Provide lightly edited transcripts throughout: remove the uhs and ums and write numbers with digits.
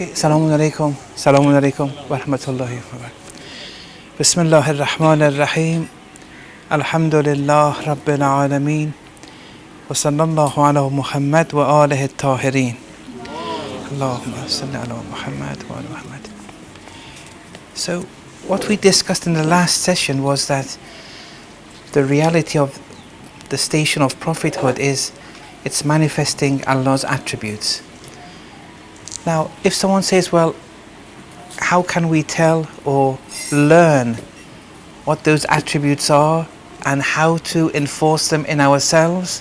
Okay, Assalamu alaikum. Assalamu alaikum wa rahmatullahi wa barakatuh. Bismillahir Rahmanir Rahim. Alhamdulillah Rabbil Alameen. Wa sallallahu ala Muhammad wa alihi at-tahirin. Allahumma salli ala Muhammad wa ala Muhammad. So, what we discussed in the last session was that the reality of the station of prophethood is it's manifesting Allah's attributes. Now, if someone says, well, how can we tell or learn what those attributes are and how to enforce them in ourselves?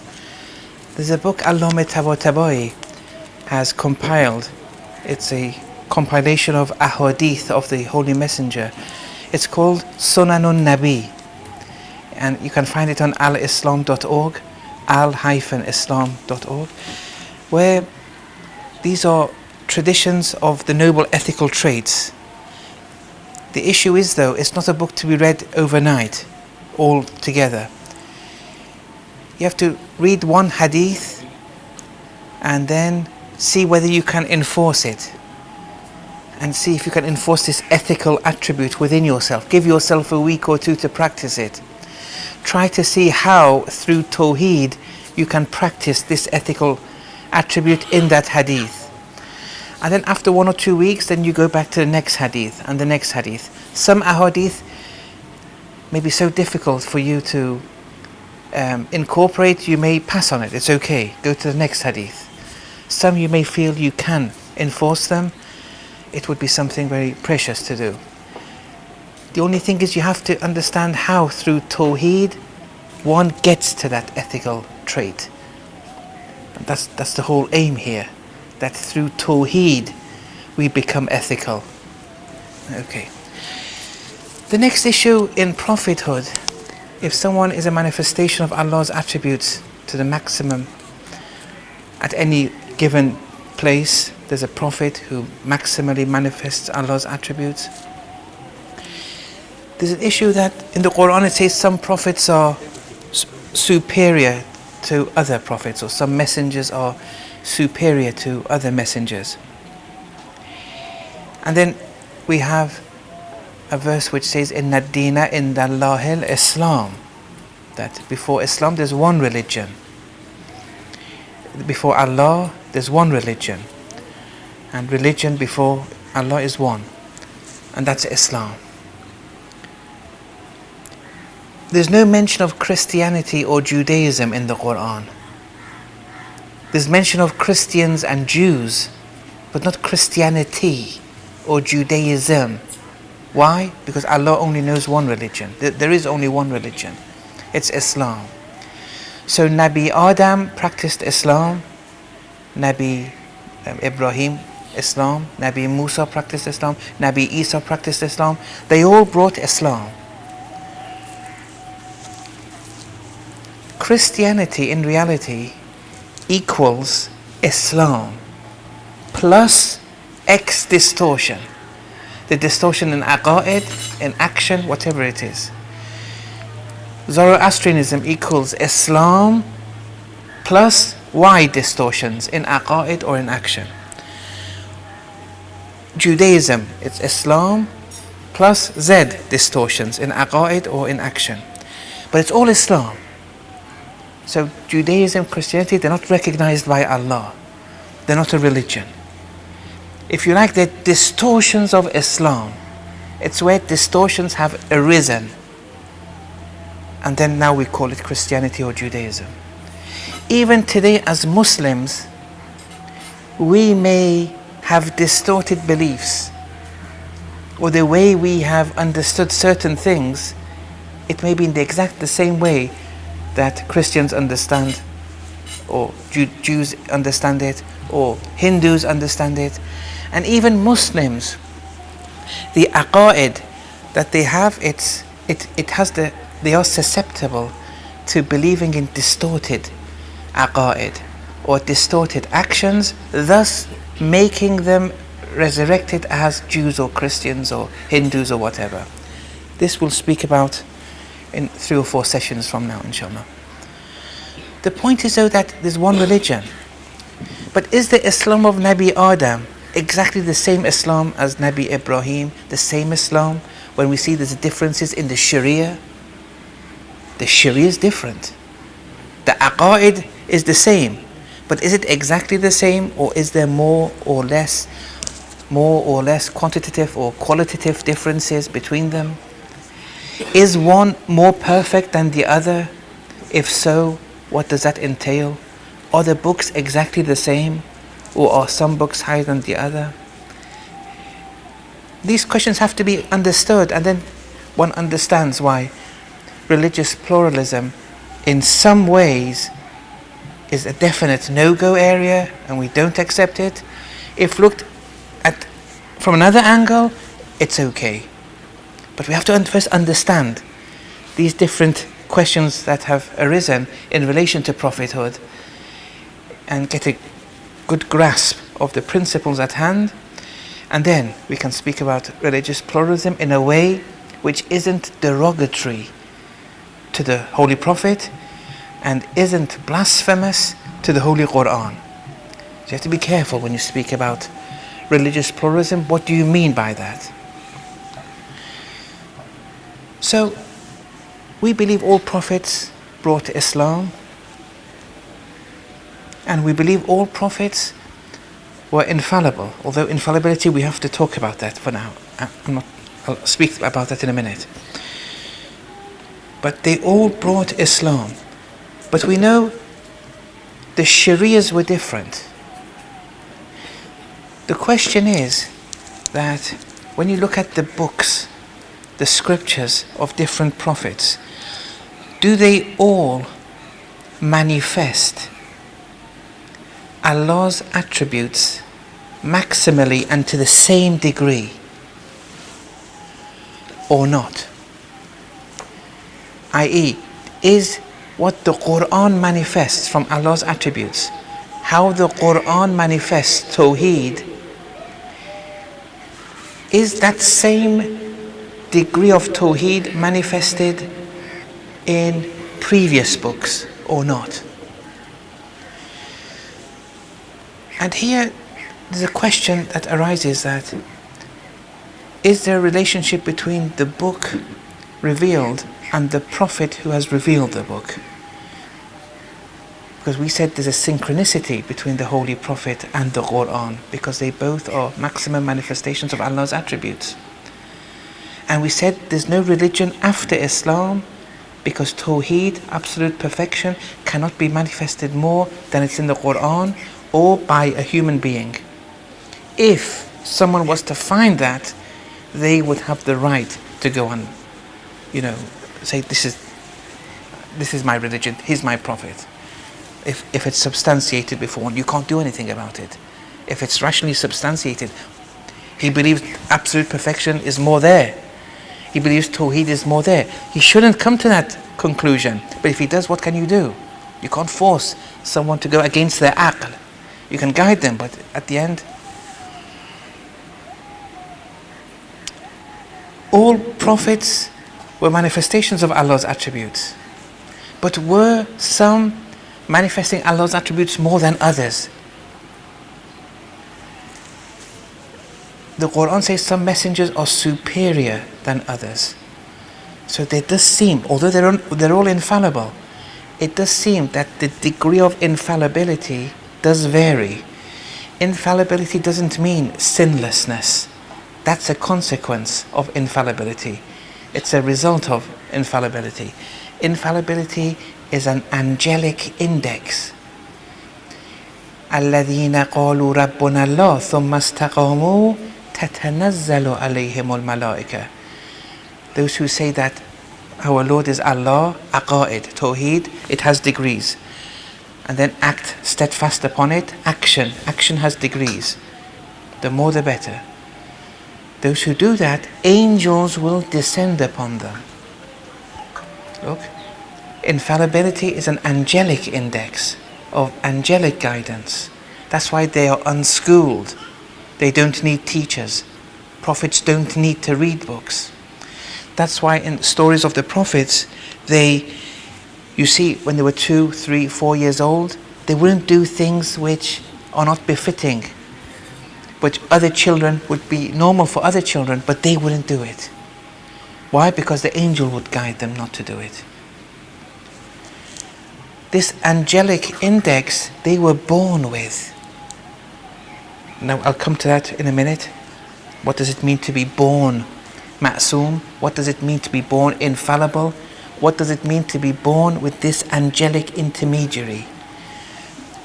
There's a book Allama Tabatabai has compiled. It's a compilation of ahadith of the Holy Messenger. It's called Sunanun Nabi, and you can find it on al-islam.org, al-islam.org, where these are traditions of the noble ethical traits. The issue is, though, it's not a book to be read overnight, all together. You have to read one hadith and then see whether you can enforce it, and see if you can enforce this ethical attribute within yourself. Give yourself a week or two to practice it. Try to see how, through Tawheed, you can practice this ethical attribute in that hadith. And then after 1 or 2 weeks, then you go back to the next hadith and the next hadith. Some ahadith may be so difficult for you to incorporate, you may pass on it. It's okay. Go to the next hadith. Some you may feel you can enforce them. It would be something very precious to do. The only thing is you have to understand how, through Tawheed, one gets to that ethical trait. And that's the whole aim here. That through Tawheed we become ethical. Okay. The next issue in prophethood, if someone is a manifestation of Allah's attributes to the maximum, at any given place there's a prophet who maximally manifests Allah's attributes. There's an issue that in the Quran it says some prophets are superior to other prophets, or some messengers are superior to other messengers. And then we have a verse which says, Inna ad-dina inda Allahil Islam, that before Islam there's one religion. Before Allah there's one religion, and religion before Allah is one, and that's Islam. There's no mention of Christianity or Judaism in the Quran. There's mention of Christians and Jews, but not Christianity or Judaism. Why? Because Allah only knows one religion. There is only one religion. It's Islam. So Nabi Adam practiced Islam, Nabi Ibrahim, Islam, Nabi Musa practiced Islam, Nabi Isa practiced Islam. They all brought Islam. Christianity in reality equals Islam plus X distortion. The distortion in aqa'id, in action, whatever it is. Zoroastrianism equals Islam plus Y distortions in aqa'id or in action. Judaism, it's Islam plus Z distortions in aqa'id or in action. But it's all Islam. So Judaism, Christianity, they're not recognized by Allah. They're not a religion. If you like, they're distortions of Islam. It's where distortions have arisen. And then now we call it Christianity or Judaism. Even today as Muslims, we may have distorted beliefs, or the way we have understood certain things, it may be in the same way that Christians understand, or Jews understand it, or Hindus understand it, and even Muslims. The aqa'id that they have, they are susceptible to believing in distorted aqa'id or distorted actions, thus making them resurrected as Jews or Christians or Hindus or whatever. This we'll speak about in 3 or 4 sessions from now, inshallah. The point is, though, that there's one religion. But is the Islam of Nabi Adam exactly the same Islam as Nabi Ibrahim, the same Islam? When we see there's differences in the Sharia, the Sharia is different. The aqaid is the same, but is it exactly the same, or is there more or less quantitative or qualitative differences between them? Is one more perfect than the other? If so, what does that entail? Are the books exactly the same, or are some books higher than the other? These questions have to be understood, and then one understands why religious pluralism in some ways is a definite no-go area and we don't accept it. If looked at from another angle, it's okay. But we have to first understand these different questions that have arisen in relation to prophethood and get a good grasp of the principles at hand, and then we can speak about religious pluralism in a way which isn't derogatory to the Holy Prophet and isn't blasphemous to the Holy Quran. So you have to be careful when you speak about religious pluralism. What do you mean by that? So, we believe all prophets brought Islam, and we believe all prophets were infallible, although infallibility, we have to talk about that for now. I'll speak about that in a minute. But they all brought Islam. But we know the Sharias were different. The question is that when you look at the books, the scriptures of different prophets, do they all manifest Allah's attributes maximally and to the same degree, or not? I.e., is what the Quran manifests from Allah's attributes, how the Quran manifests Tawheed, is that same degree of Tawheed manifested in previous books or not? And here there's a question that arises, that is there a relationship between the book revealed and the prophet who has revealed the book? Because we said there's a synchronicity between the Holy Prophet and the Quran, because they both are maximum manifestations of Allah's attributes. And we said there's no religion after Islam, because Tawheed, absolute perfection, cannot be manifested more than it's in the Quran or by a human being. If someone was to find that, they would have the right to go and, say this is my religion, he's my prophet. If it's substantiated before, you can't do anything about it. If it's rationally substantiated, he believes absolute perfection is more there. He believes Tawheed is more there. He shouldn't come to that conclusion. But if he does, what can you do? You can't force someone to go against their aql. You can guide them, but at the end, all prophets were manifestations of Allah's attributes. But were some manifesting Allah's attributes more than others? The Quran says some messengers are superior than others. So there does seem, although they're all infallible, it does seem that the degree of infallibility does vary. Infallibility doesn't mean sinlessness. That's a consequence of infallibility. It's a result of infallibility. Infallibility is an angelic index. الذين قالوا ربنا الله ثم استقاموا تتنزل عليهم الملائكة. Those who say that our Lord is Allah, aqaid, Tawheed, it has degrees. And then act steadfast upon it, action has degrees. The more the better. Those who do that, angels will descend upon them. Look, infallibility is an angelic index of angelic guidance. That's why they are unschooled. They don't need teachers. Prophets don't need to read books. That's why in stories of the prophets, you see, when they were 2, 3, 4 years old, they wouldn't do things which are not befitting which other children would be normal for other children, but they wouldn't do it. Why? Because the angel would guide them not to do it. This angelic index they were born with. Now I'll come to that in a minute. What does it mean to be born ma'soom? What does it mean to be born infallible? What does it mean to be born with this angelic intermediary?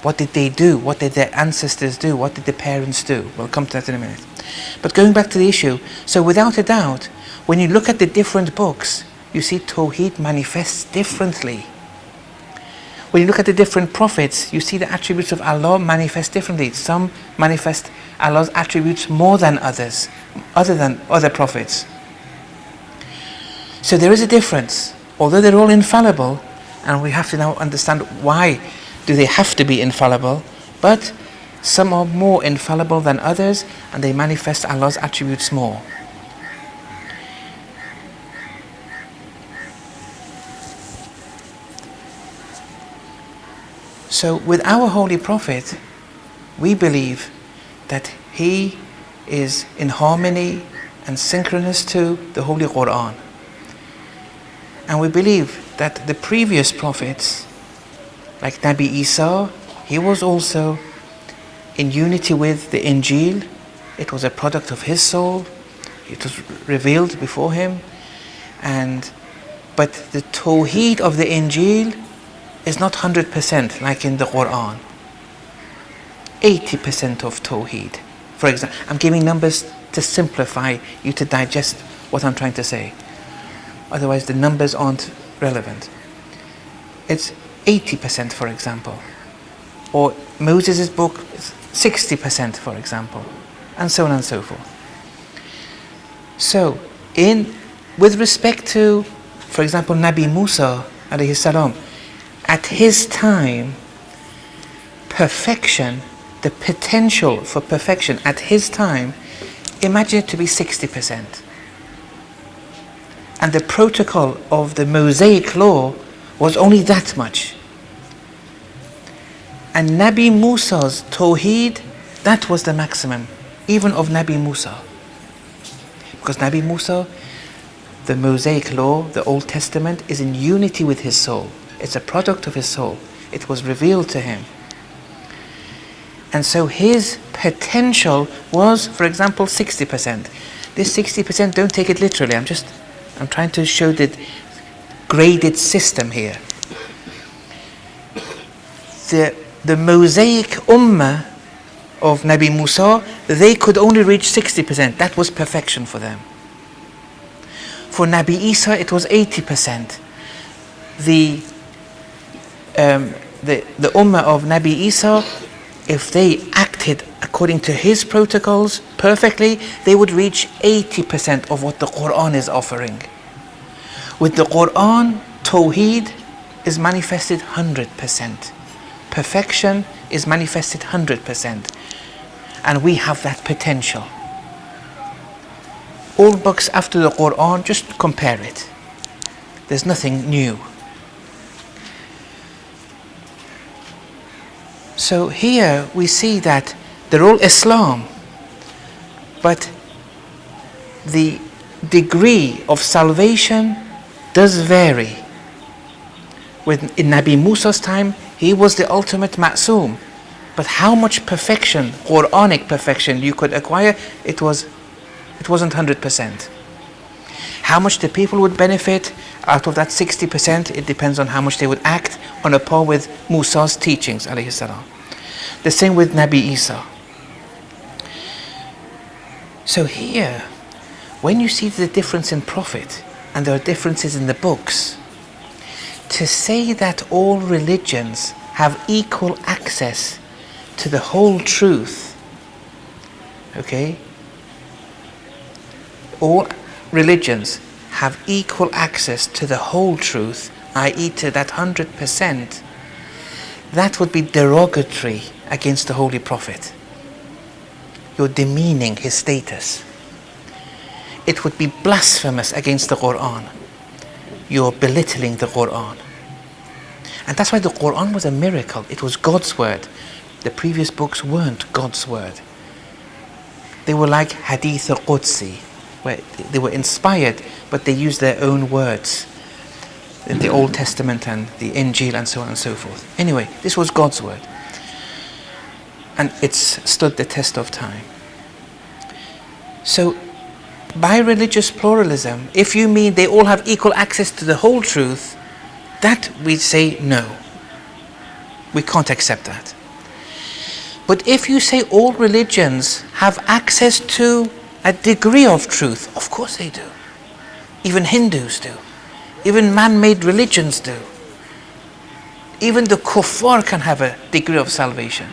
What did they do? What did their ancestors do? What did the parents do? We'll come to that in a minute. But going back to the issue, so without a doubt, when you look at the different books, you see Tawheed manifests differently. When you look at the different prophets, you see the attributes of Allah manifest differently. Some manifest Allah's attributes more than others, other than other prophets. So there is a difference. Although they're all infallible, and we have to now understand why do they have to be infallible, but some are more infallible than others, and they manifest Allah's attributes more. So with our Holy Prophet, we believe that he is in harmony and synchronous to the Holy Quran. And we believe that the previous prophets, like Nabi Isa, he was also in unity with the Injil. It was a product of his soul. It was revealed before him. But the Tawheed of the Injil is not 100% like in the Quran. 80% of Tawheed. For example, I'm giving numbers to simplify you to digest what I'm trying to say. Otherwise the numbers aren't relevant. It's 80%, for example. Or Moses' book is 60%, for example. And so on and so forth. So, with respect to, for example, Nabi Musa alayhi salam, at his time, perfection, the potential for perfection at his time, imagine it to be 60%. And the protocol of the Mosaic law was only that much. And Nabi Musa's Tawheed, that was the maximum, even of Nabi Musa. Because Nabi Musa, the Mosaic law, the Old Testament, is in unity with his soul. It's a product of his soul. It was revealed to him. And so his potential was, for example, 60%. This 60%, don't take it literally. I'm trying to show the graded system here. The Mosaic Ummah of Nabi Musa, they could only reach 60%. That was perfection for them. For Nabi Isa, it was 80%. The Ummah of Nabi Isa, if they acted according to his protocols perfectly, they would reach 80% of what the Quran is offering. With the Quran, Tawheed is manifested 100%. Perfection is manifested 100%. And we have that potential. All books after the Quran, just compare it. There's nothing new. So here we see that they're all Islam, but the degree of salvation does vary. In Nabi Musa's time, he was the ultimate ma'soom, but how much perfection, Quranic perfection, you could acquire, it wasn't 100%. How much the people would benefit out of that 60%, it depends on how much they would act on a par with Musa's teachings, alayhi salam. The same with Nabi Isa. So here, when you see the difference in prophet, and there are differences in the books, to say that all religions have equal access to the whole truth, okay? All religions have equal access to the whole truth, i.e. to that 100%, that would be derogatory against the Holy Prophet. You're demeaning his status. It would be blasphemous against the Quran. You're belittling the Quran. And that's why the Quran was a miracle. It was God's word. The previous books weren't God's word. They were like Hadith al-Qudsi, where they were inspired, but they used their own words in the Old Testament and the Injil and so on and so forth. Anyway, this was God's word. And it's stood the test of time. So, by religious pluralism, if you mean they all have equal access to the whole truth, that we say no. We can't accept that. But if you say all religions have access to a degree of truth, of course they do. Even Hindus do. Even man-made religions do. Even the kuffar can have a degree of salvation.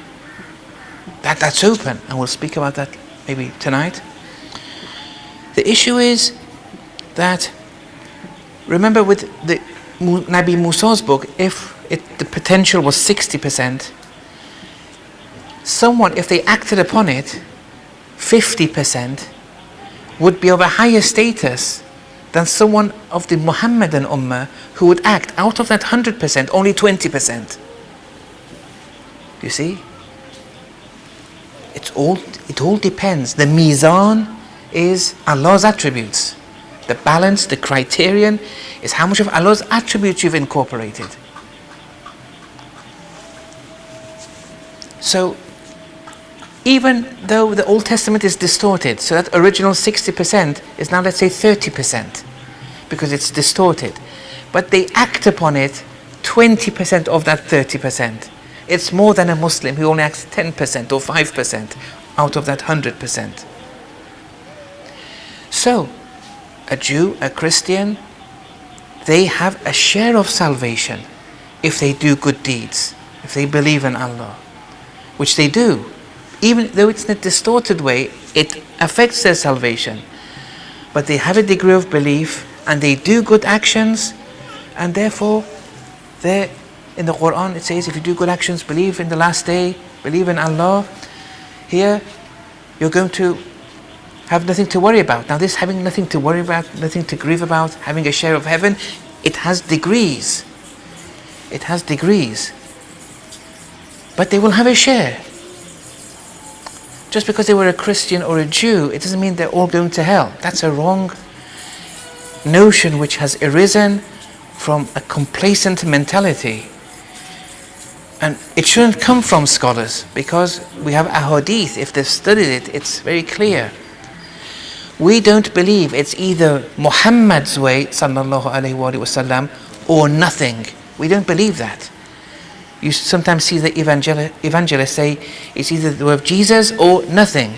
That's open, and we'll speak about that maybe tonight. The issue is that, remember with the Nabi Musa's book, if the potential was 60%, someone, if they acted upon it, 50% would be of a higher status than someone of the Muhammadan Ummah who would act out of that 100%, only 20%. You see? It all depends. The mizan is Allah's attributes. The balance, the criterion is how much of Allah's attributes you've incorporated. So, even though the Old Testament is distorted, so that original 60% is now, let's say, 30%, because it's distorted. But they act upon it 20% of that 30%. It's more than a Muslim who only acts 10% or 5% out of that 100%. So, a Jew, a Christian, they have a share of salvation if they do good deeds, if they believe in Allah, which they do. Even though it's in a distorted way, it affects their salvation. But they have a degree of belief and they do good actions, and therefore, in the Quran it says, if you do good actions, believe in the last day, believe in Allah, here you're going to have nothing to worry about. Now this having nothing to worry about, nothing to grieve about, having a share of heaven, it has degrees. It has degrees. But they will have a share. Just because they were a Christian or a Jew, it doesn't mean they're all going to hell. That's a wrong notion which has arisen from a complacent mentality. And it shouldn't come from scholars, because we have a hadith. If they've studied it, it's very clear. We don't believe it's either Muhammad's way, sallallahu alaihi wasallam, or nothing. We don't believe that. You sometimes see the evangelists say it's either the way of Jesus or nothing.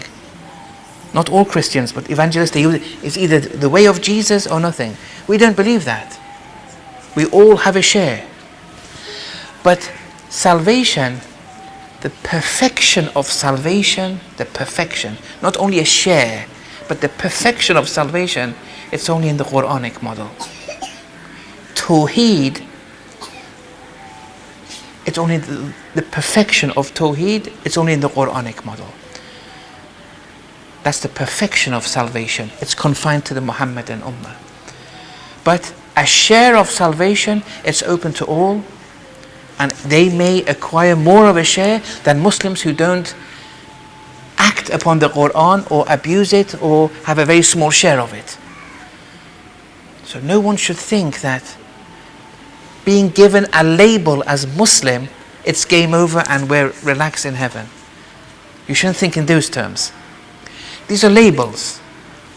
Not all Christians, but evangelists, they use it. It's either the way of Jesus or nothing. We don't believe that. We all have a share. But salvation, the perfection of salvation, the perfection, not only a share, but the perfection of salvation, it's only in the Quranic model. Tawheed, it's only the perfection of Tawheed, it's only in the Quranic model. That's the perfection of salvation. It's confined to the Muhammadan Ummah. But a share of salvation, it's open to all, and they may acquire more of a share than Muslims who don't act upon the Quran or abuse it or have a very small share of it. So no one should think that being given a label as Muslim, it's game over and we're relaxed in heaven. You shouldn't think in those terms. These are labels.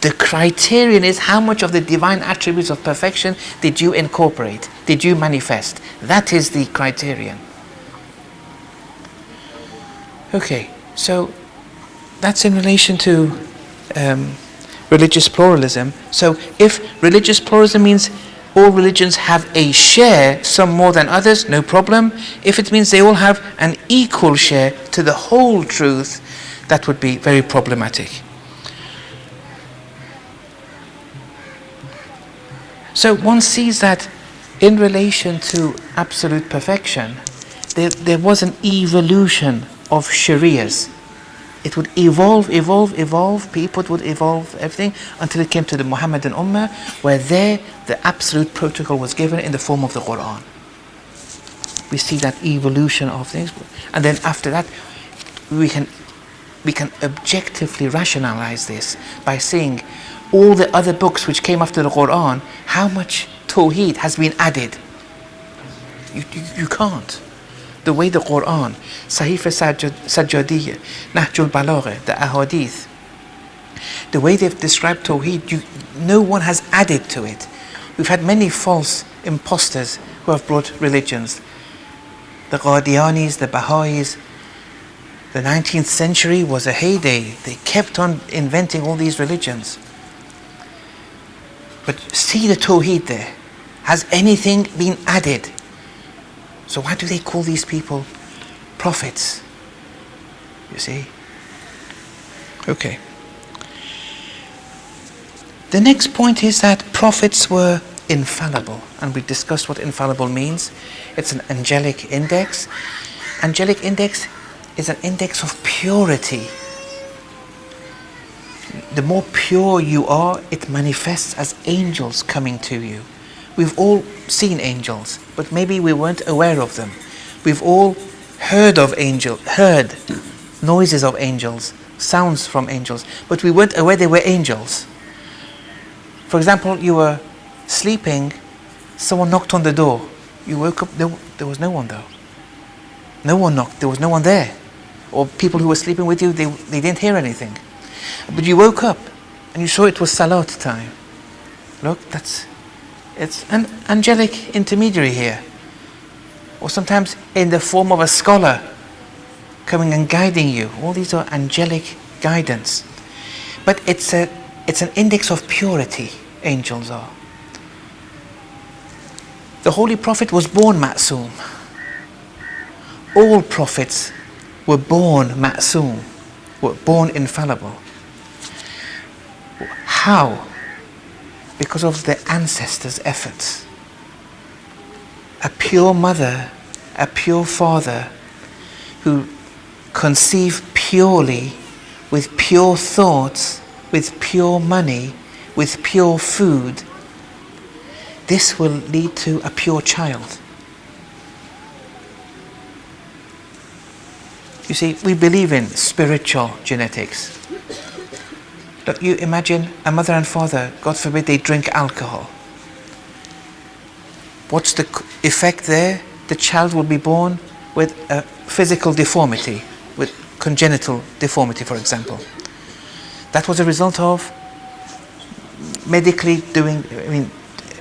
The criterion is how much of the divine attributes of perfection did you incorporate, did you manifest. That is the criterion. Okay, so that's in relation to religious pluralism. So if religious pluralism means all religions have a share, some more than others, no problem. If it means they all have an equal share to the whole truth, that would be very problematic. So one sees that in relation to absolute perfection, there was an evolution of Sharias. It would evolve, people would evolve, everything, until it came to the Muhammadan Ummah, where there the absolute protocol was given in the form of the Quran. We see that evolution of things. And then after that, we can we can objectively rationalize this by seeing all the other books which came after the Quran, how much Tawheed has been added. You can't. The way the Quran, Sahifa Sajjadiyya, Nahjul Balagha, the Ahadith, the way they've described Tawheed, no one has added to it. We've had many false imposters who have brought religions. The Qadianis, the Baha'is. The 19th century was a heyday. They kept on inventing all these religions. But see the Tawheed there. Has anything been added? So why do they call these people prophets? You see? Okay. The next point is that prophets were infallible. And we discussed what infallible means. It's an angelic index. Angelic index is an index of purity. The more pure you are, it manifests as angels coming to you. We've all seen angels, but maybe we weren't aware of them. We've all heard noises of angels, sounds from angels, but we weren't aware they were angels. For example, you were sleeping, someone knocked on the door. You woke up, there was no one though. No one knocked, there was no one there. Or people who were sleeping with you, they didn't hear anything. But you woke up and you saw it was Salat time. Look, it's an angelic intermediary here. Or sometimes in the form of a scholar coming and guiding you. All these are angelic guidance. But it's an index of purity, angels are. The Holy Prophet was born Ma'soom. All prophets were born Ma'soom, were born infallible. How? Because of the ancestors' efforts. A pure mother, a pure father who conceive purely, with pure thoughts, with pure money, with pure food, this will lead to a pure child. You see, we believe in spiritual genetics. Look, you imagine a mother and father, God forbid they drink alcohol. What's the effect there? The child will be born with a physical deformity, with congenital deformity, for example. That was a result of medically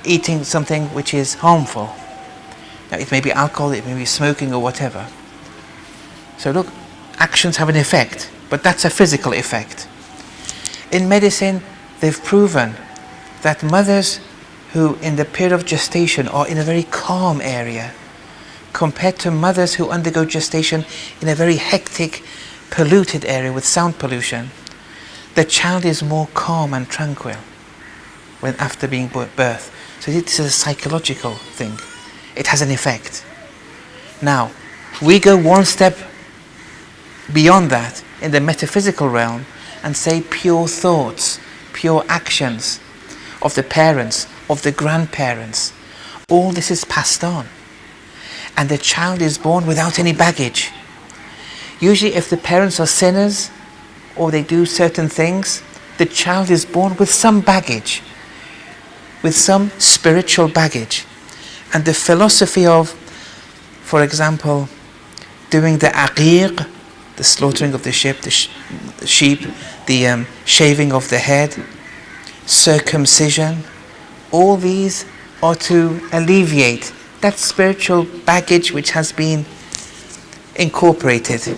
eating something which is harmful. Now, it may be alcohol, it may be smoking or whatever. So look, actions have an effect, but that's a physical effect. In medicine, they've proven that mothers who in the period of gestation are in a very calm area compared to mothers who undergo gestation in a very hectic, polluted area with sound pollution, the child is more calm and tranquil when after being birthed. So it's a psychological thing. It has an effect. Now, we go one step beyond that in the metaphysical realm and say pure thoughts, pure actions of the parents, of the grandparents. All this is passed on. And the child is born without any baggage. Usually if the parents are sinners or they do certain things, the child is born with some baggage, with some spiritual baggage. And the philosophy of, for example, doing the aqiq, the slaughtering of the sheep, the shaving of the head, circumcision, all these are to alleviate that spiritual baggage which has been incorporated.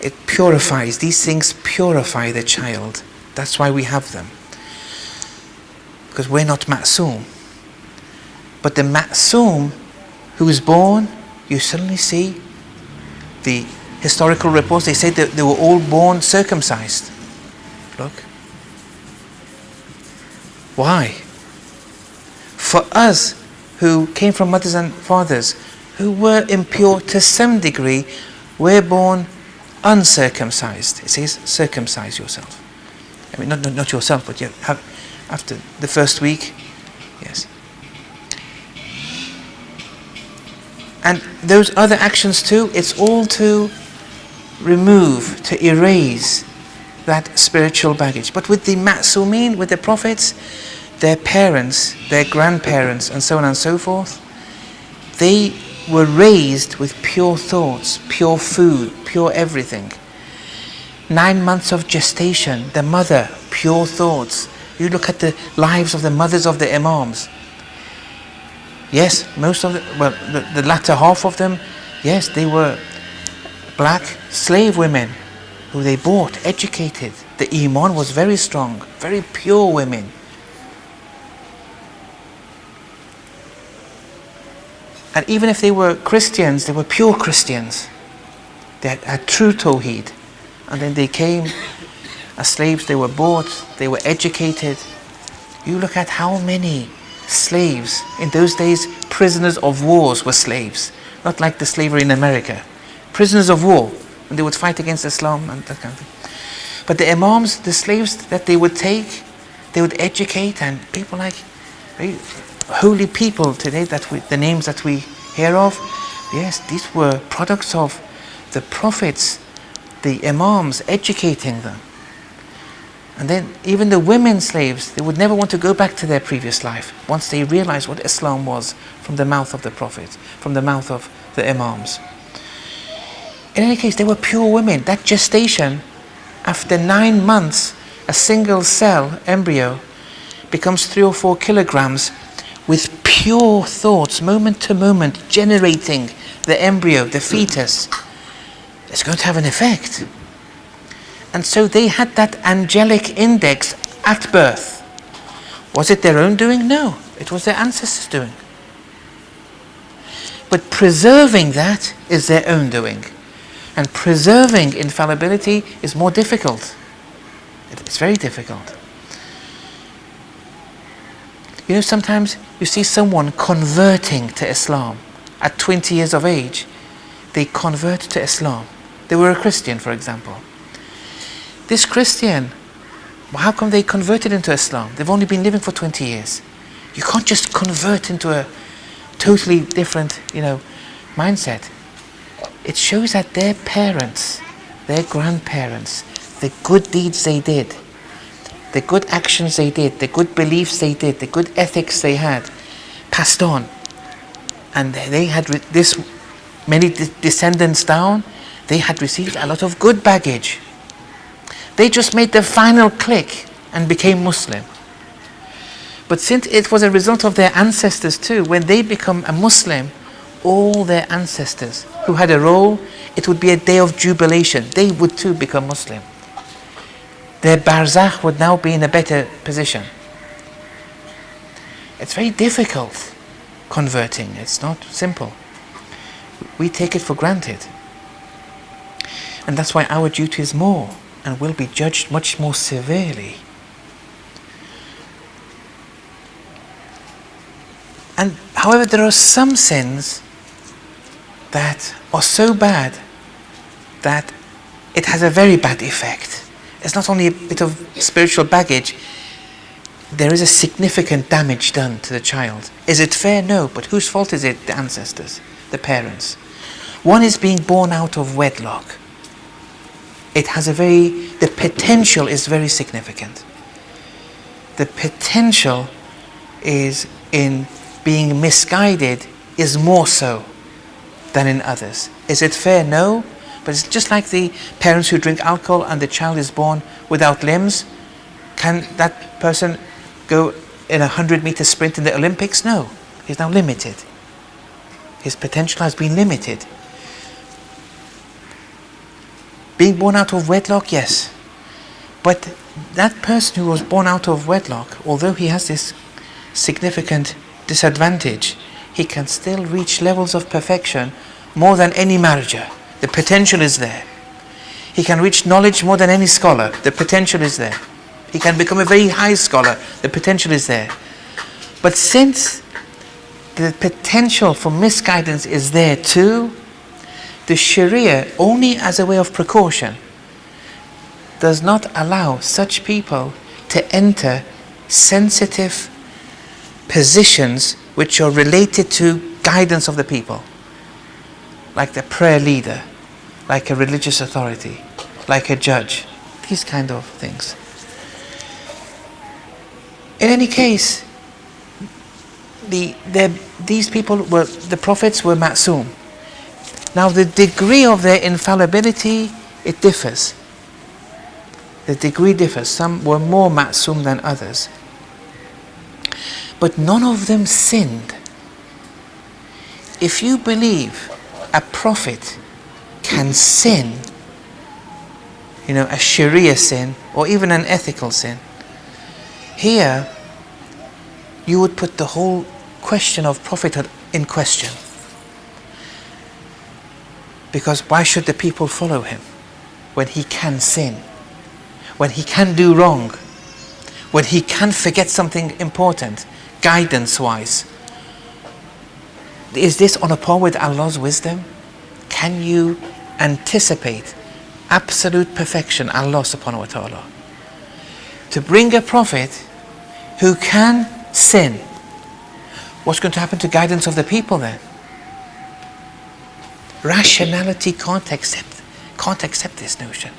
It purifies, these things purify the child. That's why we have them. Because we're not ma'soom. But the ma'soom who is born, you suddenly see the historical reports, they say that they were all born circumcised. Look. Why? For us who came from mothers and fathers who were impure to some degree, we're born uncircumcised. It says circumcise yourself. I mean, not yourself, but you have after the first week. Yes. And those other actions too, it's all to remove, to erase that spiritual baggage. But with the Ma'sumin, with the prophets, their parents, their grandparents, and so on and so forth, they were raised with pure thoughts, pure food, pure everything. 9 months of gestation, the mother, pure thoughts. You look at the lives of the mothers of the Imams. Yes, most of the latter half of them, yes, they were black slave women who they bought, educated. The Iman was very strong, very pure women. And even if they were Christians, they were pure Christians. They had true Tawheed. And then they came as slaves, they were bought, they were educated. You look at how many slaves, in those days, prisoners of wars were slaves. Not like the slavery in America. Prisoners of war, and they would fight against Islam and that kind of thing. But the Imams, the slaves that they would take, they would educate, and people like very holy people today, the names that we hear of, yes, these were products of the prophets, the Imams educating them. And then even the women slaves, they would never want to go back to their previous life once they realized what Islam was from the mouth of the Prophet, from the mouth of the Imams. In any case, they were pure women. That gestation, after 9 months, a single cell embryo becomes 3 or 4 kilograms with pure thoughts, moment to moment, generating the embryo, the fetus. It's going to have an effect. And so they had that angelic index at birth. Was it their own doing? No, it was their ancestors' doing. But preserving that is their own doing. And preserving infallibility is more difficult. It's very difficult. You know, sometimes you see someone converting to Islam at 20 years of age. They convert to Islam. They were a Christian, for example. This Christian, how come they converted into Islam? They've only been living for 20 years. You can't just convert into a totally different, mindset. It shows that their parents, their grandparents, the good deeds they did, the good actions they did, the good beliefs they did, the good ethics they had, passed on. And they had this many descendants down, they had received a lot of good baggage. They just made the final click and became Muslim. But since it was a result of their ancestors too, when they become a Muslim, all their ancestors who had a role, it would be a day of jubilation. They would too become Muslim. Their barzakh would now be in a better position. It's very difficult converting. It's not simple. We take it for granted. And that's why our duty is more and will be judged much more severely. And however, there are some sins that are so bad that it has a very bad effect. It's not only a bit of spiritual baggage, there is a significant damage done to the child. Is it fair? No. But whose fault is it? The ancestors, the parents. One is being born out of wedlock. It has the potential is very significant. The potential is in being misguided is more so than in others. Is it fair? No. But it's just like the parents who drink alcohol and the child is born without limbs. Can that person go in a 100-meter sprint in the Olympics? No. He's now limited. His potential has been limited. Being born out of wedlock, yes. But that person who was born out of wedlock, although he has this significant disadvantage, he can still reach levels of perfection more than any marriager. The potential is there. He can reach knowledge more than any scholar. The potential is there. He can become a very high scholar. The potential is there. But since the potential for misguidance is there too, the Sharia, only as a way of precaution, does not allow such people to enter sensitive positions which are related to guidance of the people, like the prayer leader, like a religious authority, like a judge, these kind of things. In any case, these people were, the prophets were ma'soom. Now the degree of their infallibility, it differs. The degree differs. Some were more ma'soom than others. But none of them sinned. If you believe a prophet can sin, a Sharia sin or even an ethical sin, here you would put the whole question of prophethood in question. Because why should the people follow him when he can sin, when he can do wrong, when he can forget something important, guidance-wise? Is this on a par with Allah's wisdom? Can you anticipate absolute perfection, Allah subhanahu wa ta'ala? To bring a prophet who can sin, what's going to happen to guidance of the people then? Rationality can't accept this notion.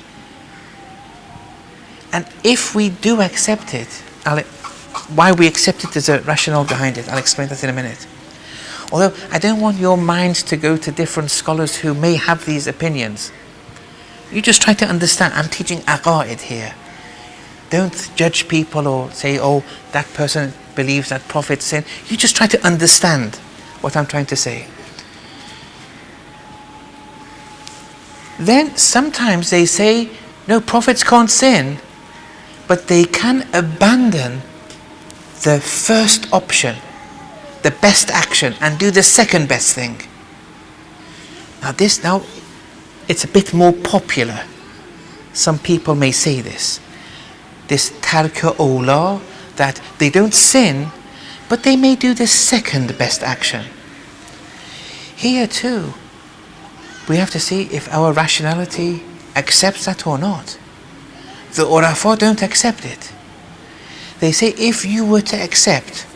And if we do accept it, why we accept it, there's a rationale behind it. I'll explain that in a minute. Although I don't want your minds to go to different scholars who may have these opinions. You just try to understand. I'm teaching aqa'id here. Don't judge people or say, oh, that person believes that prophet sin. You just try to understand what I'm trying to say. Then sometimes they say, no, prophets can't sin, but they can abandon the first option, the best action, and do the second best thing. Now it's a bit more popular. Some people may say this tarka awla, that they don't sin, but they may do the second best action. Here too, we have to see if our rationality accepts that or not. The Urafa don't accept it. They say if you were to accept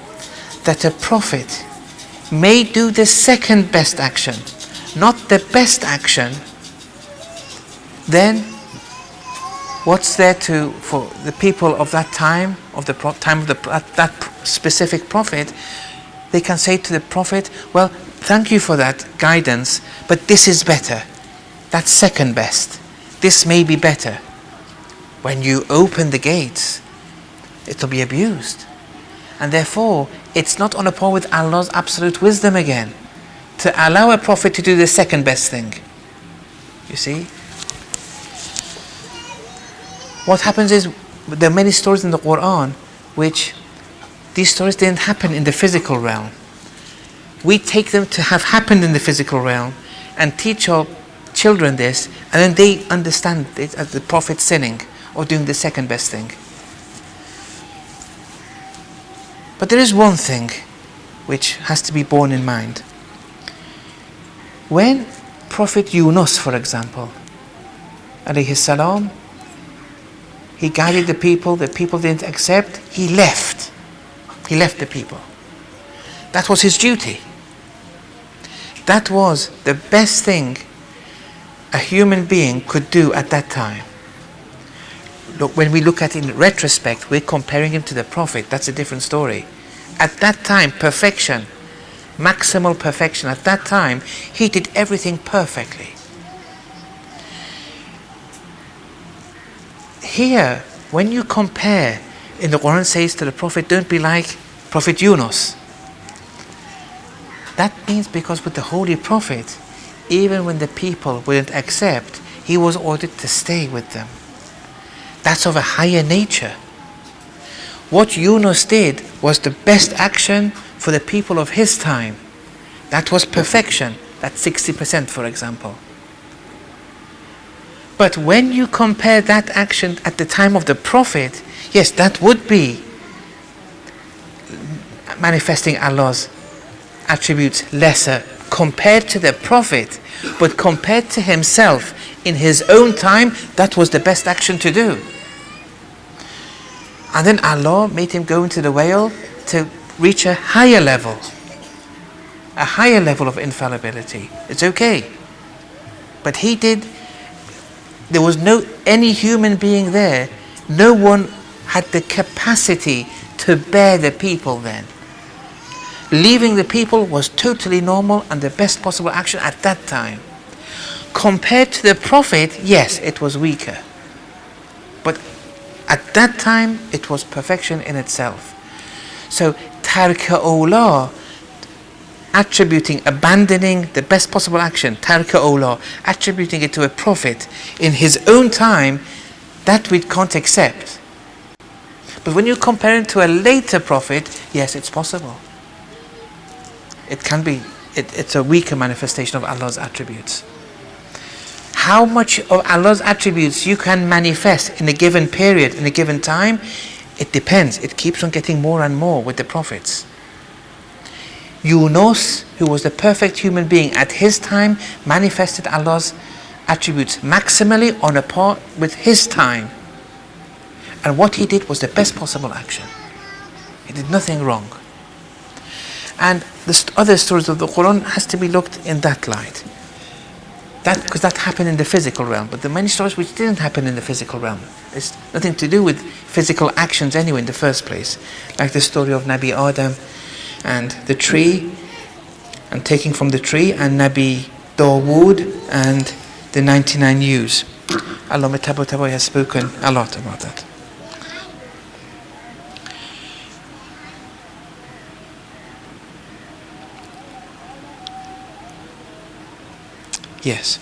that a prophet may do the second best action, not the best action, then what's there for the people of that time, of the time of that specific prophet? They can say to the prophet, well, thank you for that guidance, but this is better. That's second best. This may be better. When you open the gates, it will be abused. And therefore, it's not on a par with Allah's absolute wisdom again, to allow a prophet to do the second best thing. You see? What happens is, there are many stories in the Quran which these stories didn't happen in the physical realm. We take them to have happened in the physical realm and teach our children this, and then they understand it as the prophet sinning or doing the second best thing. But there is one thing which has to be borne in mind. When Prophet Yunus, for example, alayhi salam, he guided the people didn't accept, he left the people. That was his duty. That was the best thing a human being could do at that time. Look, when we look at it in retrospect, we're comparing him to the prophet. That's a different story. At that time, perfection, maximal perfection. At that time, he did everything perfectly. Here, when you compare, in the Quran says to the prophet, don't be like Prophet Yunus. That means because with the Holy Prophet, even when the people wouldn't accept, he was ordered to stay with them. That's of a higher nature. What Yunus did was the best action for the people of his time. That was perfection. That's 60%, for example. But when you compare that action at the time of the Prophet, yes, that would be manifesting Allah's attributes lesser compared to the Prophet, but compared to himself in his own time, that was the best action to do. And then Allah made him go into the whale to reach a higher level of infallibility. It's okay. But he did There was no any human being there. No one had the capacity to bear the people then. Leaving the people was totally normal and the best possible action at that time. Compared to the Prophet, yes, it was weaker. But at that time, it was perfection in itself. So, tarka awla, attributing, abandoning the best possible action, tarka awla, attributing it to a Prophet in his own time, that we can't accept. But when you compare it to a later Prophet, yes, it's possible. It can be, it's a weaker manifestation of Allah's attributes. How much of Allah's attributes you can manifest in a given period, in a given time, it depends. It keeps on getting more and more with the prophets. Yunus, who was the perfect human being at his time, manifested Allah's attributes maximally on a par with his time. And what he did was the best possible action. He did nothing wrong. And the other stories of the Quran has to be looked in that light. Because that happened in the physical realm. But the many stories which didn't happen in the physical realm, it's nothing to do with physical actions anyway in the first place. Like the story of Nabi Adam and the tree, and taking from the tree, and Nabi Dawood and the 99 ewes. Allama Tabatabai has spoken a lot about that. Yes.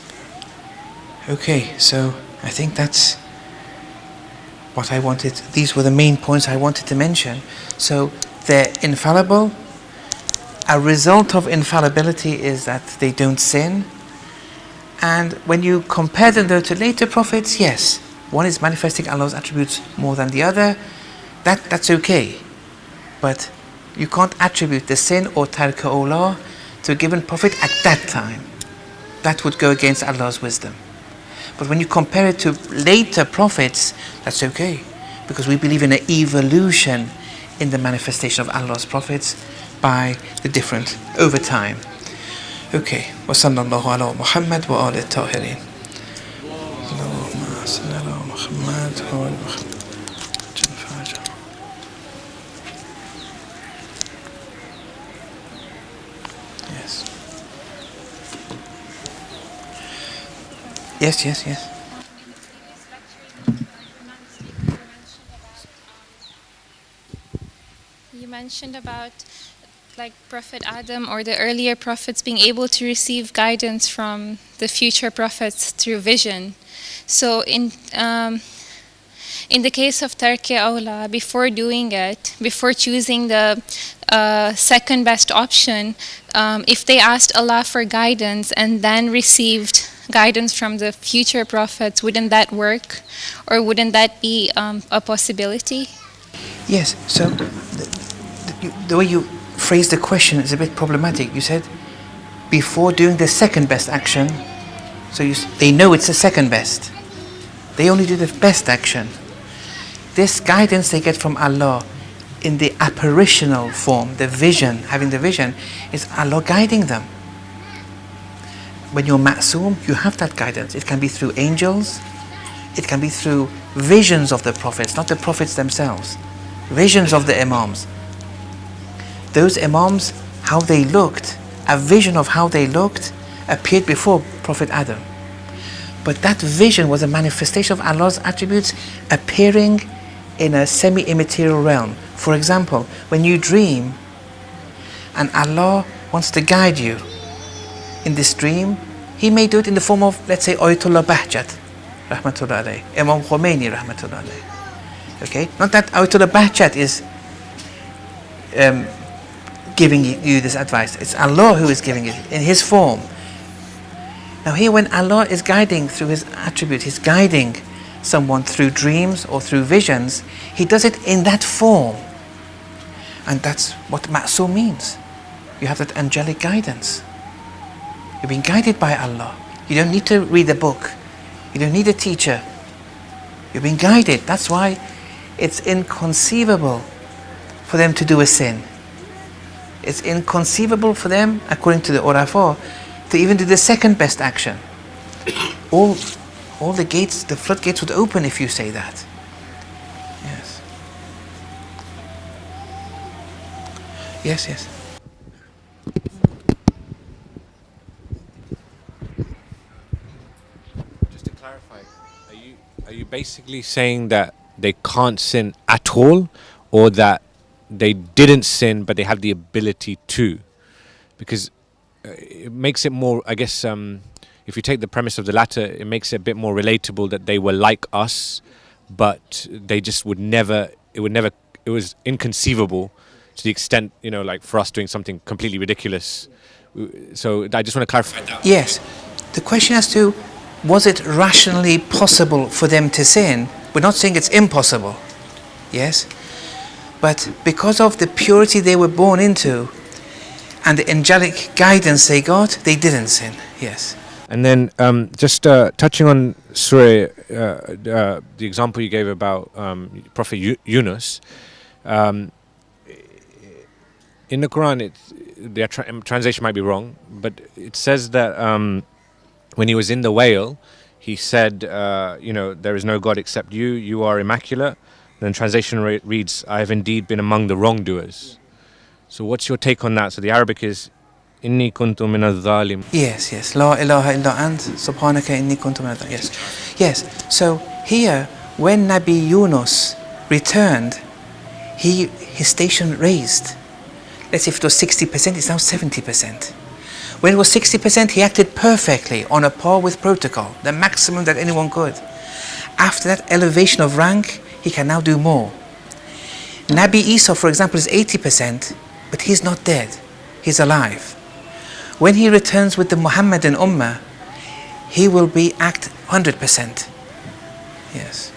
Okay, so I think that's what I wanted. These were the main points I wanted to mention. So they're infallible. A result of infallibility is that they don't sin. And when you compare them though to later prophets, yes, one is manifesting Allah's attributes more than the other. That's okay. But you can't attribute the sin or tarka awla to a given prophet at that time. That would go against Allah's wisdom. But when you compare it to later prophets, that's okay. Because we believe in an evolution in the manifestation of Allah's prophets by the different over time. Okay. Wa sallallahu ala Muhammad wa ala tahirin. Allahumma salli ala Muhammad wa ala Muhammad. Yes. You mentioned about like Prophet Adam or the earlier prophets being able to receive guidance from the future prophets through vision. So in the case of Tarki Awla, before doing it, before choosing the second best option, if they asked Allah for guidance and then received guidance from the future prophets, wouldn't that work? Or wouldn't that be a possibility? Yes, so the way you phrased the question is a bit problematic. You said, before doing the second best action, so they know it's the second best. They only do the best action. This guidance they get from Allah in the apparitional form, the vision, having the vision, is Allah guiding them. When you're ma'soom, you have that guidance. It can be through angels, it can be through visions of the prophets, not the prophets themselves. Visions of the imams. Those imams, how they looked, a vision of how they looked, appeared before Prophet Adam. But that vision was a manifestation of Allah's attributes appearing in a semi-immaterial realm. For example, when you dream and Allah wants to guide you in this dream, He may do it in the form of, let's say, Ayatollah Bahjat, rahmatullah alayh, Imam Khomeini, rahmatullah alayh. Okay? Not that Ayatollah Bahjat is giving you this advice. It's Allah who is giving it in His form. Now here, when Allah is guiding through His attribute, He's guiding someone through dreams or through visions, He does it in that form. And that's what ma'soom means. You have that angelic guidance. You're being guided by Allah. You don't need to read a book. You don't need a teacher. You're being guided. That's why it's inconceivable for them to do a sin. It's inconceivable for them, according to the Urafa, to even do the second best action. All All the gates, the floodgates would open if you say that. Yes. Yes, yes. Just to clarify, are you basically saying that they can't sin at all, or that they didn't sin but they have the ability to? Because it makes it more, I guess, if you take the premise of the latter, it makes it a bit more relatable that they were like us, but they just would never, it was inconceivable to the extent, like for us doing something completely ridiculous. So I just want to clarify that. Yes. The question as to, was it rationally possible for them to sin? We're not saying it's impossible. Yes? But because of the purity they were born into and the angelic guidance they got, they didn't sin. Yes. And then just touching on Surah, the example you gave about Prophet Yunus, in the Quran, the translation might be wrong, but it says that when he was in the whale, he said, there is no God except you, you are immaculate. Then translation reads, I have indeed been among the wrongdoers. So what's your take on that? So the Arabic is, Inni kuntu min al-zalim. Yes, yes. La ilaha illa ant, subhanaka inni kuntu min al-zalim. Yes. Yes. So here, when Nabi Yunus returned, his station raised. Let's say if it was 60%, it's now 70%. When it was 60%, he acted perfectly, on a par with protocol, the maximum that anyone could. After that elevation of rank, he can now do more. Nabi Isa, for example, is 80%, but he's not dead. He's alive. When he returns with the Muhammadan Ummah, he will be act 100%. Yes.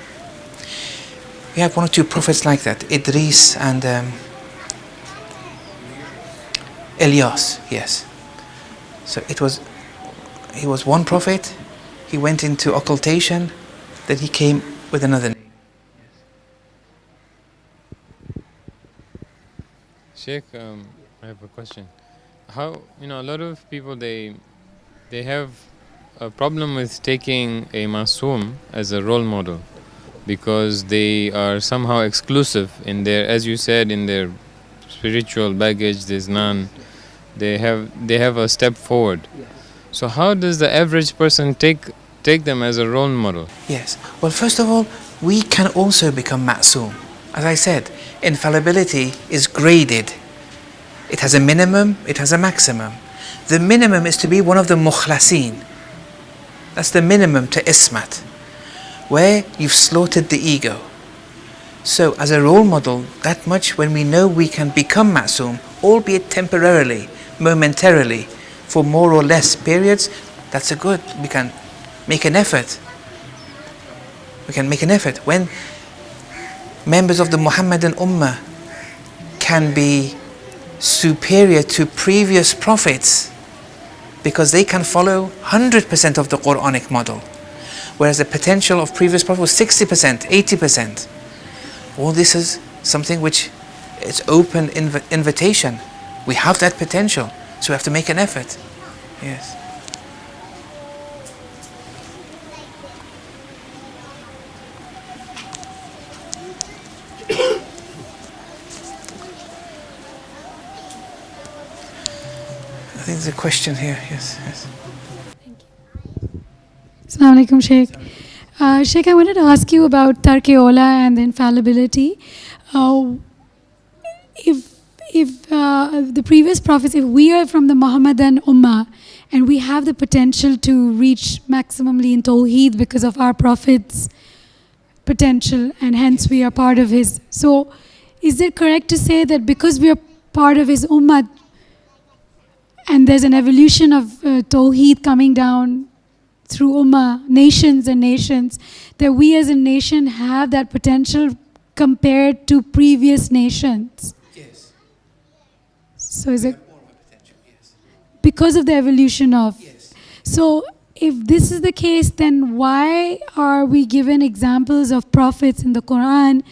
We have one or two prophets like that, Idris and Elias, yes. So he was one prophet, he went into occultation, then he came with another name. Sheikh, I have a question. How, a lot of people, they have a problem with taking a masoom as a role model, because they are somehow exclusive in their, as you said, in their spiritual baggage, there's none. They have a step forward. Yes. So how does the average person take them as a role model? Yes. Well, first of all, we can also become ma'soom. As I said, infallibility is graded. It has a minimum, it has a maximum. The minimum is to be one of the mukhlasin. That's the minimum to ismat, where you've slaughtered the ego. So as a role model, that much when we know we can become ma'soom, albeit temporarily, momentarily, for more or less periods, that's a good. We can make an effort. We can make an effort. When members of the Muhammadan Ummah can be superior to previous prophets because they can follow 100% of the Quranic model, whereas the potential of previous prophets was 60%, 80%. All this is something which it's open invitation. We have that potential, so we have to make an effort. Yes. I think there's a question here. Yes, yes. Assalamu alaikum, Sheikh. Sheikh, I wanted to ask you about Tarke-Ola and the infallibility. If the previous prophets, if we are from the Muhammadan Ummah and we have the potential to reach maximally in Tawheed because of our prophet's potential, and hence we are part of his. So is it correct to say that because we are part of his Ummah and there's an evolution of Tawheed coming down through Ummah, nations and nations, that we as a nation have that potential compared to previous nations? Yes. So is it More of a potential, yes. because of the evolution of? Yes. So if this is the case, then why are we given examples of prophets in the Quran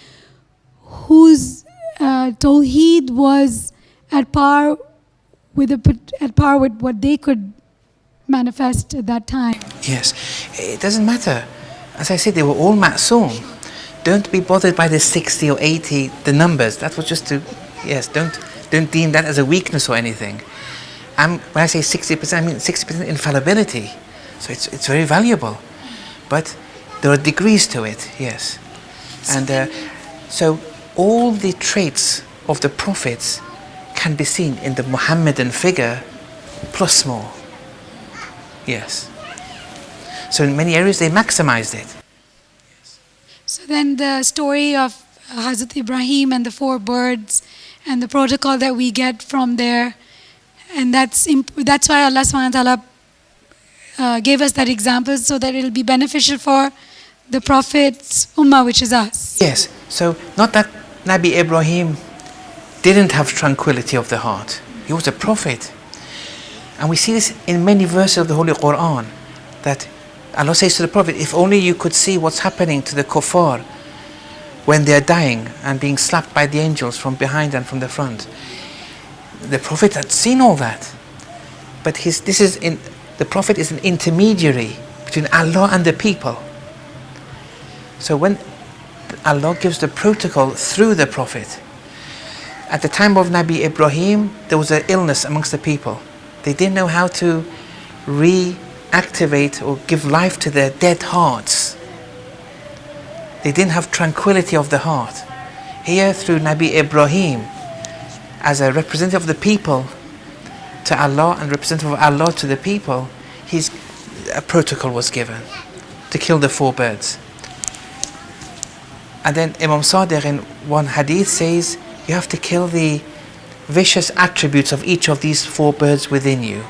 whose Tawheed was at par with what they could manifest at that time? Yes. It doesn't matter. As I said, they were all ma'soom. Don't be bothered by the 60 or 80, the numbers. That was just to, yes, don't deem that as a weakness or anything. When I say 60%, I mean 60% infallibility. So it's very valuable. But there are degrees to it, yes. And so all the traits of the prophets can be seen in the Muhammadan figure plus more. Yes. So in many areas they maximized it. So then the story of Hazrat Ibrahim and the 4 birds and the protocol that we get from there, and that's why Allah subhanahu wa ta'ala gave us that example, so that it will be beneficial for the Prophet's ummah, which is us. Yes. So not that Nabi Ibrahim didn't have tranquility of the heart. He was a prophet. And we see this in many verses of the Holy Quran, that Allah says to the Prophet, if only you could see what's happening to the kuffar when they're dying and being slapped by the angels from behind and from the front. The Prophet had seen all that. But the Prophet is an intermediary between Allah and the people. So when Allah gives the protocol through the Prophet, at the time of Nabi Ibrahim, there was an illness amongst the people. They didn't know how to reactivate or give life to their dead hearts. They didn't have tranquility of the heart. Here, through Nabi Ibrahim, as a representative of the people to Allah and representative of Allah to the people, a protocol was given to kill the 4 birds. And then Imam Sadiq in one hadith says, you have to kill the vicious attributes of each of these 4 birds within you.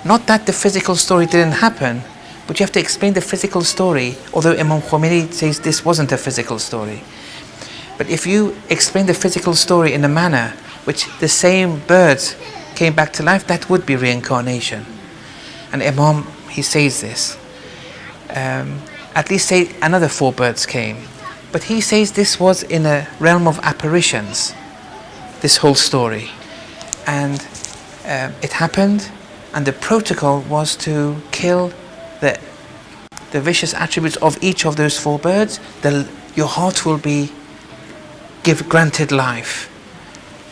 Not that the physical story didn't happen, but you have to explain the physical story, although Imam Khomeini says this wasn't a physical story. But if you explain the physical story in a manner which the same birds came back to life, that would be reincarnation. And Imam, he says this. At least say another 4 birds came. But he says this was in a realm of apparitions, this whole story. And it happened, and the protocol was to kill the vicious attributes of each of those 4 birds. Your heart will be granted life.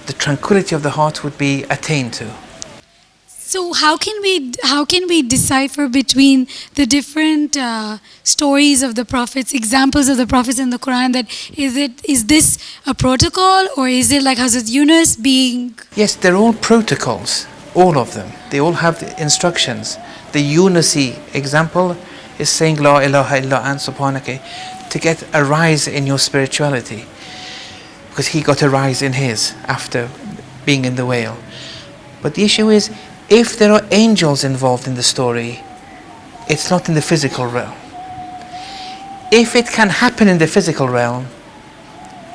The tranquility of the heart would be attained to. So how can we decipher between the different stories of the prophets, examples of the prophets in the Quran? That is this a protocol, or is it like Hazrat Yunus being? Yes, they're all protocols, all of them. They all have the instructions. The Yunusi example is saying La ilaha illa ant subhanaka, to get a rise in your spirituality, because he got a rise in his after being in the whale. But the issue is, if there are angels involved in the story, it's not in the physical realm. If it can happen in the physical realm,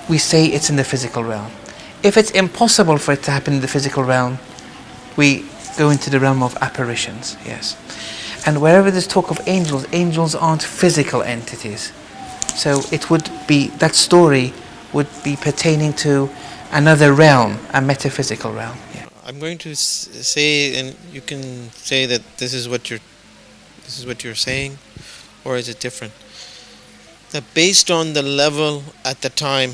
we say it's in the physical realm. If it's impossible for it to happen in the physical realm, we go into the realm of apparitions, yes. And wherever there's talk of angels, angels aren't physical entities. So it would be, that story would be pertaining to another realm, a metaphysical realm. Yeah. I'm going to say, and you can say that this is what you're saying, or is it different? That based on the level at the time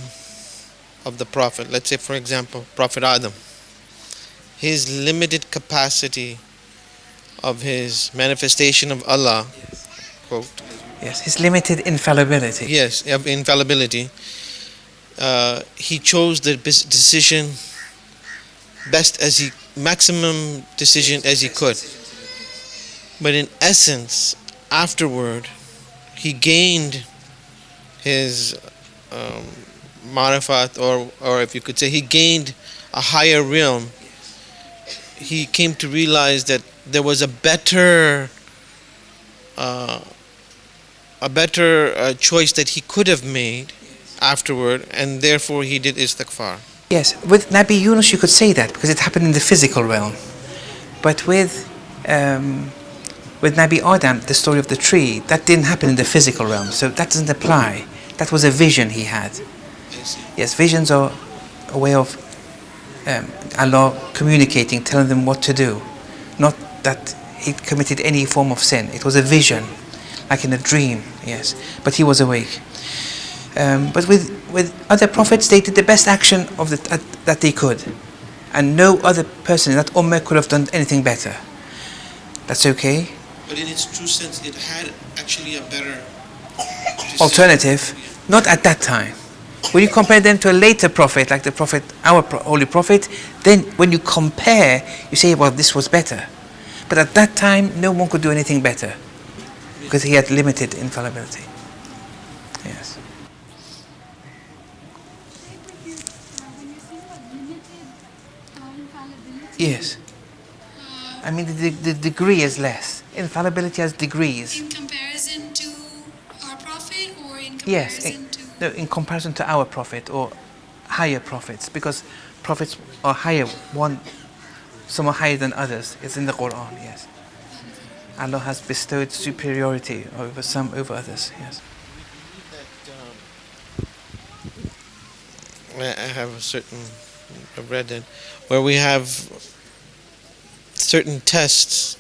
of the Prophet, let's say for example, Prophet Adam, his limited capacity of his manifestation of Allah, quote. Yes, his limited infallibility. Yes, of infallibility. He chose the decision maximum decision as he could. But in essence, afterward, he gained his marifat, or if you could say, he gained a higher realm. He came to realize that there was a better choice that he could have made afterward, and therefore he did istighfar. Yes, with Nabi Yunus you could say that because it happened in the physical realm. But with Nabi Adam, the story of the tree, that didn't happen in the physical realm, so that doesn't apply. That was a vision he had. Yes, visions are a way of Allah communicating, telling them what to do. Not that he committed any form of sin. It was a vision, like in a dream. Yes, but he was awake. But with other prophets, they did the best action of that they could, and no other person in that ummah could have done anything better. That's okay. But in its true sense, it had actually a better Alternative, not at that time. When you compare them to a later prophet, like the prophet, our holy prophet, then when you compare, you say, well, this was better. But at that time, no one could do anything better because he had limited infallibility. Yes. Yes. I mean, the degree is less. Infallibility has degrees. In comparison to our prophet, or in Yes, comparison to... no, in comparison to our prophet or higher prophets, because prophets are higher, some are higher than others. It's in the Quran, yes. Allah has bestowed superiority over some over others, yes. I have a certain, I've read it, where we have certain tests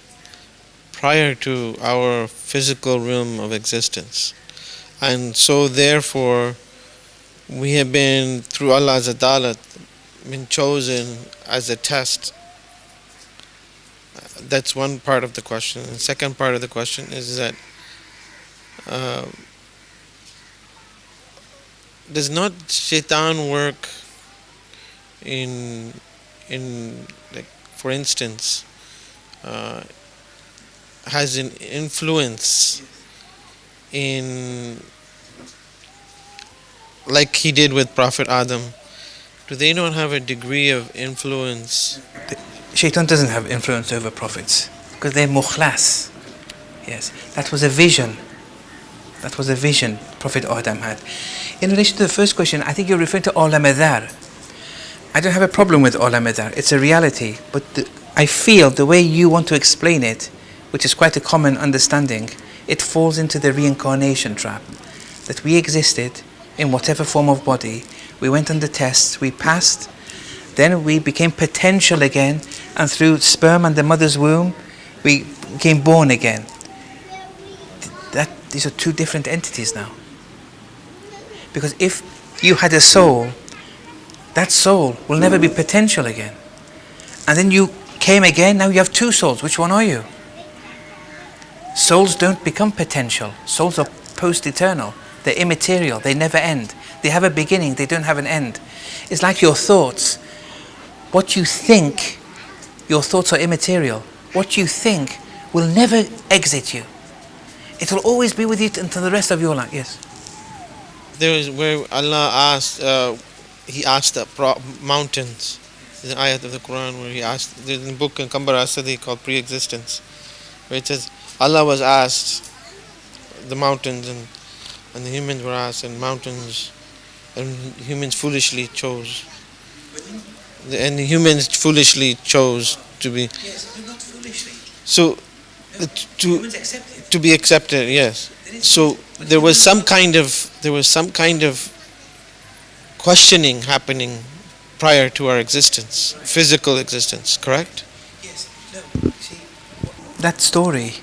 prior to our physical realm of existence. And so therefore, we have been, through Allah's adalat, been chosen as a test. That's one part of the question. And the second part of the question is that does not shaitan work in like, for instance, has an influence in, like he did with Prophet Adam? Do they not have a degree of influence? Shaitan doesn't have influence over prophets because they're mukhlas. Yes, that was a vision. That was a vision Prophet Adam had. In relation to the first question, I think you're referring to Alam Adhar. I don't have a problem with Alam Adhar. It's a reality. But I feel the way you want to explain it, which is quite a common understanding, it falls into the reincarnation trap. That we existed in whatever form of body, we went under tests, we passed, then we became potential again, and through sperm and the mother's womb, we became born again. These are two different entities now. Because if you had a soul, that soul will never be potential again. And then you came again, now you have two souls. Which one are you? Souls don't become potential. Souls are post-eternal. They're immaterial. They never end. They have a beginning. They don't have an end. It's like your thoughts. What you think, your thoughts are immaterial. What you think will never exit you. It will always be with you until the rest of your life. Yes. There is where Allah asked, He asked the mountains. There's an ayat of the Quran where He asked, there's a book in Kambar Asadi called Pre-Existence, where it says, Allah was asked, the mountains and the humans were asked, and mountains, and humans foolishly chose. And the humans foolishly chose to be. Yes, but not foolishly. So, to be accepted, yes. So there was some kind of questioning happening prior to our existence, physical existence, correct? Yes. No. See, that story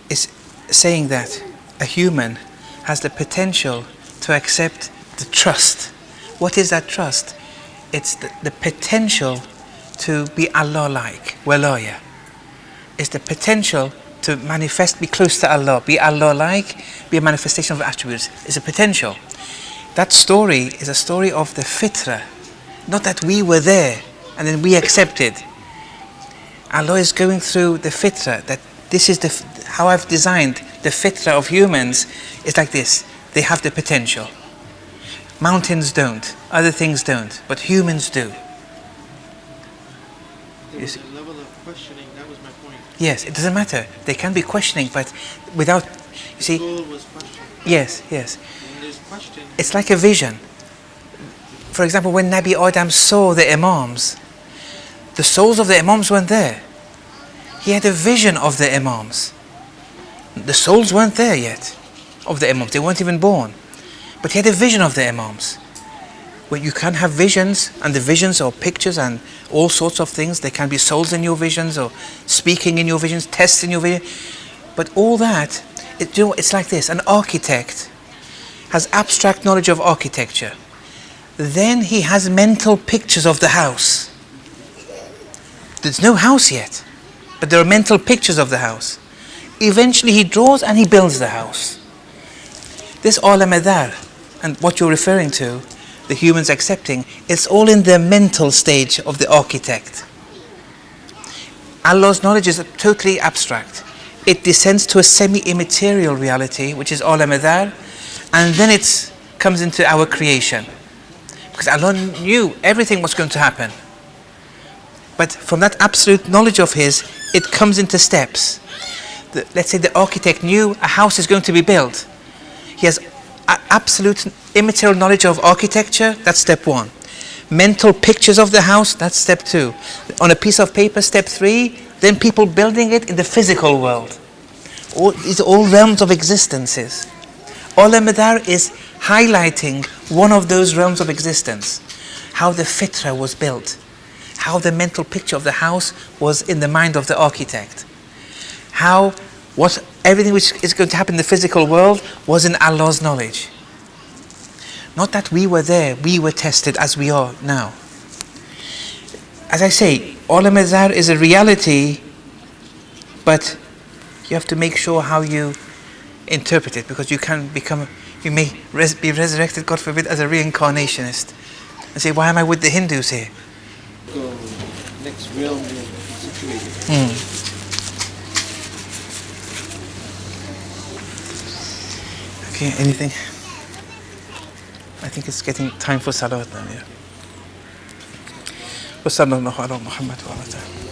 is saying that a human has the potential to accept the trust. What is that trust? It's the potential to be Allah-like, walaya. It's the potential to manifest, be close to Allah, be Allah-like, be a manifestation of attributes. It's a potential. That story is a story of the fitrah, not that we were there and then we accepted. Allah is going through the fitrah, that this is how I've designed the fitrah of humans. It's like this. They have the potential. Mountains don't, other things don't, but humans do. There was a level of questioning, that was my point. Yes, it doesn't matter. They can be questioning, but without, you see. The soul was questioning. Yes, yes. When there's question, It's like a vision. For example, when Nabi Adam saw the Imams, the souls of the Imams weren't there. He had a vision of the Imams. The souls weren't there yet of the Imams. They weren't even born. But he had a vision of the Imams. Well, you can have visions, and the visions are pictures and all sorts of things. There can be souls in your visions, or speaking in your visions, tests in your vision. But all that It's like this. An architect has abstract knowledge of architecture. Then he has mental pictures of the house. There's no house yet, but there are mental pictures of the house. Eventually he draws and he builds the house. This alam adar, and what you're referring to, the humans accepting, it's all in the mental stage of the architect. Allah's knowledge is totally abstract. It descends to a semi-immaterial reality, which is alam adar, and then it comes into our creation. Because Allah knew everything was going to happen. But from that absolute knowledge of His, it comes into steps. Let's say the architect knew a house is going to be built. He has absolute immaterial knowledge of architecture, that's step 1. Mental pictures of the house, that's step 2. On a piece of paper, step 3. Then people building it in the physical world. These are all realms of existences. Alam Adar is highlighting one of those realms of existence. How the fitra was built. How the mental picture of the house was in the mind of the architect. How everything which is going to happen in the physical world was in Allah's knowledge. Not that we were there, we were tested as we are now. As I say, Alam Azhar is a reality, but you have to make sure how you interpret it, because you may be resurrected, God forbid, as a reincarnationist and say, why am I with the Hindus here? So, next realm situated. Okay, anything? I think it's getting time for Salawat now, yeah. وصلى الله على محمد وعلى آله